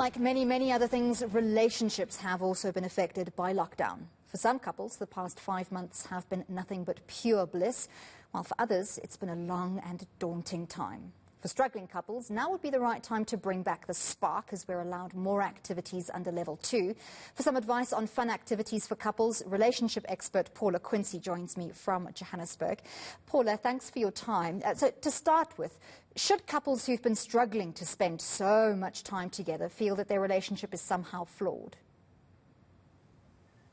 Like many, many other things, relationships have also been affected by lockdown. For some couples, the past 5 months have been nothing but pure bliss, while for others, it's been a long and daunting time. For struggling couples, now would be the right time to bring back the spark as we're allowed more activities under level 2. For some advice on fun activities for couples, relationship expert Paula Quinsee joins me from Johannesburg. Paula, thanks for your time. So to start with, should couples who've been struggling to spend so much time together feel that their relationship is somehow flawed?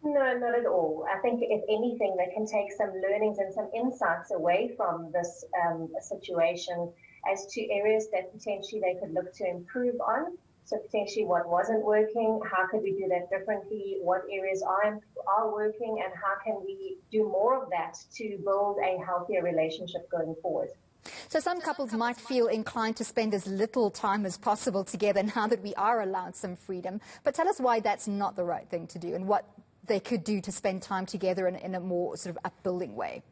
No, not at all. I think if anything, they can take some learnings and some insights away from this situation as to areas that potentially they could look to improve on. So potentially what wasn't working, how could we do that differently, what areas are working, and how can we do more of that to build a healthier relationship going forward. So some couples might feel inclined to spend as little time as possible together now that we are allowed some freedom. But tell us why that's not the right thing to do and what they could do to spend time together in a more sort of upbuilding way.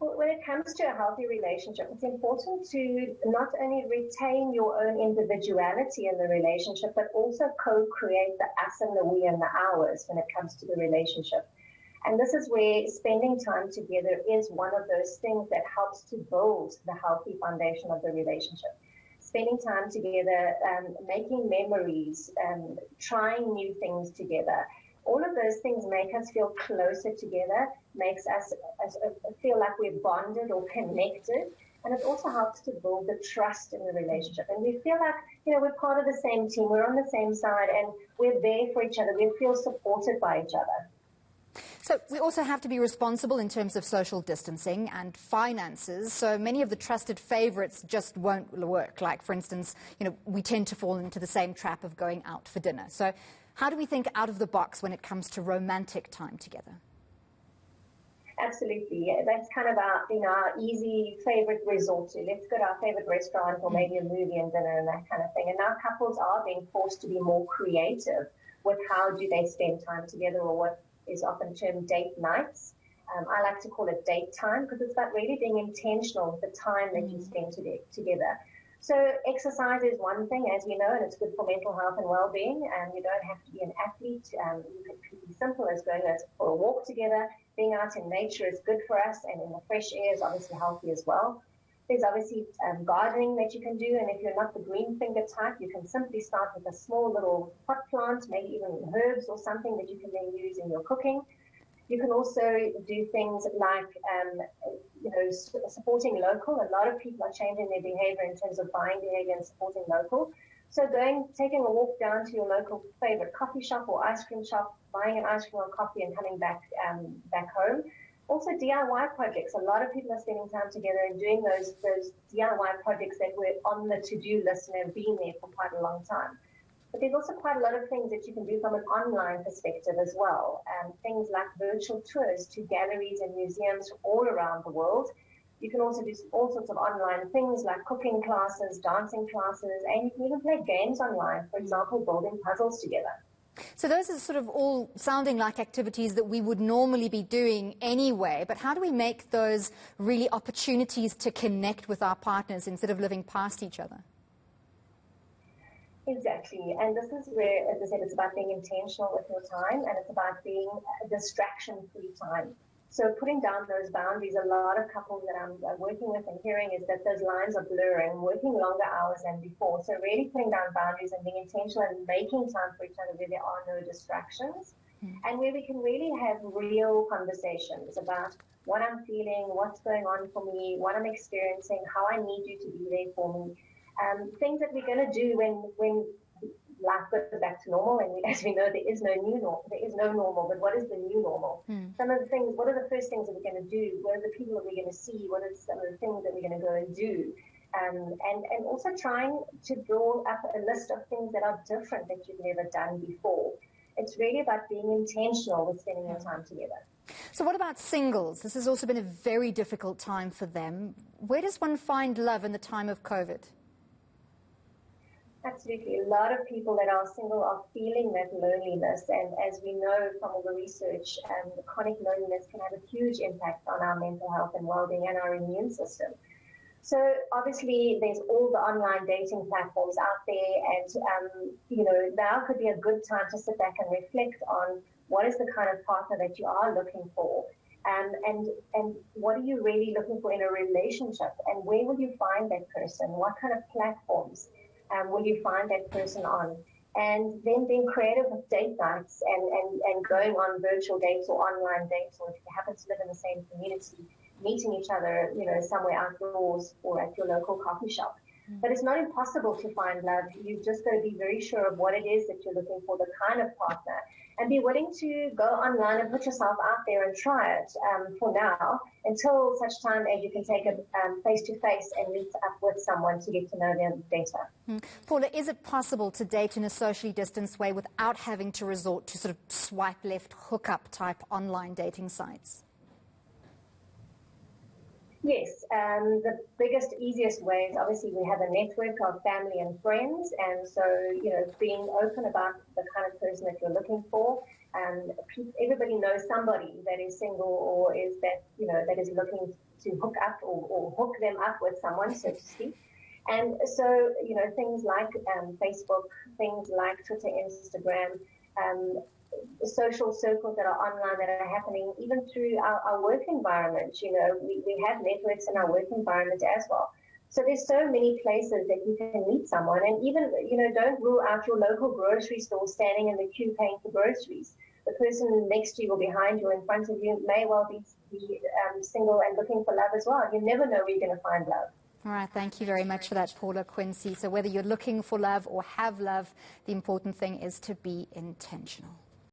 Well, when it comes to a healthy relationship, it's important to not only retain your own individuality in the relationship, but also co-create the us and the we and the ours when it comes to the relationship. And this is where spending time together is one of those things that helps to build the healthy foundation of the relationship. Spending time together, making memories, trying new things together. All of those things make us feel closer together, makes us feel like we're bonded or connected. And it also helps to build the trust in the relationship. And we feel like, we're part of the same team, we're on the same side, and we're there for each other. We feel supported by each other. So we also have to be responsible in terms of social distancing and finances. So many of the trusted favorites just won't work. Like, for instance, we tend to fall into the same trap of going out for dinner. So how do we think out of the box when it comes to romantic time together? Absolutely. That's kind of our easy favorite resort to. Let's go to our favorite restaurant or maybe a movie and dinner and that kind of thing. And now couples are being forced to be more creative with how do they spend time together, or what is often termed date nights. I like to call it date time because it's about really being intentional with the time that you spend together. So exercise is one thing, as we know, and it's good for mental health and well-being. And you don't have to be an athlete. You could be simple as going for a walk together. Being out in nature is good for us, and in the fresh air is obviously healthy as well. There's obviously gardening that you can do, and if you're not the green finger type, you can simply start with a small little pot plant, maybe even herbs or something that you can then use in your cooking. You can also do things like, supporting local. A lot of people are changing their behavior in terms of buying behavior and supporting local. So taking a walk down to your local favorite coffee shop or ice cream shop, buying an ice cream or coffee and coming back home. Also DIY projects. A lot of people are spending time together and doing those DIY projects that were on the to-do list and have been there for quite a long time. But there's also quite a lot of things that you can do from an online perspective as well. Things like virtual tours to galleries and museums all around the world. You can also do all sorts of online things like cooking classes, dancing classes, and you can even play games online, for example, building puzzles together. So those are sort of all sounding like activities that we would normally be doing anyway, but how do we make those really opportunities to connect with our partners instead of living past each other? Exactly. And this is where, as I said, it's about being intentional with your time, and it's about being a distraction-free time. So putting down those boundaries, a lot of couples that I'm working with and hearing is that those lines are blurring, working longer hours than before. So really putting down boundaries and being intentional and making time for each other where there are no distractions, and where we can really have real conversations about what I'm feeling, what's going on for me, what I'm experiencing, how I need you to be there for me. Things that we're going to do when life goes back to normal, and as we know, there is no normal, but what is the new normal? Some of the things, what are the first things that we're going to do? What are the people that we're going to see? What are some of the things that we're going to go and do? And also trying to draw up a list of things that are different that you've never done before. It's really about being intentional with spending your time together. So what about singles? This has also been a very difficult time for them. Where does one find love in the time of COVID? Absolutely. A lot of people that are single are feeling that loneliness. And as we know from all the research, chronic loneliness can have a huge impact on our mental health and well-being and our immune system. So obviously there's all the online dating platforms out there, and now could be a good time to sit back and reflect on what is the kind of partner that you are looking for, and what are you really looking for in a relationship, and where will you find that person? What kind of platforms will you find that person on? And then being creative with date nights and going on virtual dates or online dates, or if you happen to live in the same community, meeting each other, somewhere outdoors or at your local coffee shop. But it's not impossible to find love. You've just got to be very sure of what it is that you're looking for, the kind of partner, and be willing to go online and put yourself out there and try it for now, until such time as you can take it face-to-face and meet up with someone to get to know them better. Paula, is it possible to date in a socially distanced way without having to resort to sort of swipe left, hookup type online dating sites? Yes, the biggest, easiest way is obviously we have a network of family and friends, and so, being open about the kind of person that you're looking for. Everybody knows somebody that is single or is that is looking to hook up or hook them up with someone, so to speak. And so, things like Facebook, things like Twitter, Instagram, social circles that are online that are happening even through our work environment. We have networks in our work environment as well. So there's so many places that you can meet someone, and even, don't rule out your local grocery store standing in the queue paying for groceries. The person next to you or behind you or in front of you may well be single and looking for love as well. You never know where you're going to find love. All right, thank you very much for that, Paula Quinsee. So whether you're looking for love or have love, the important thing is to be intentional.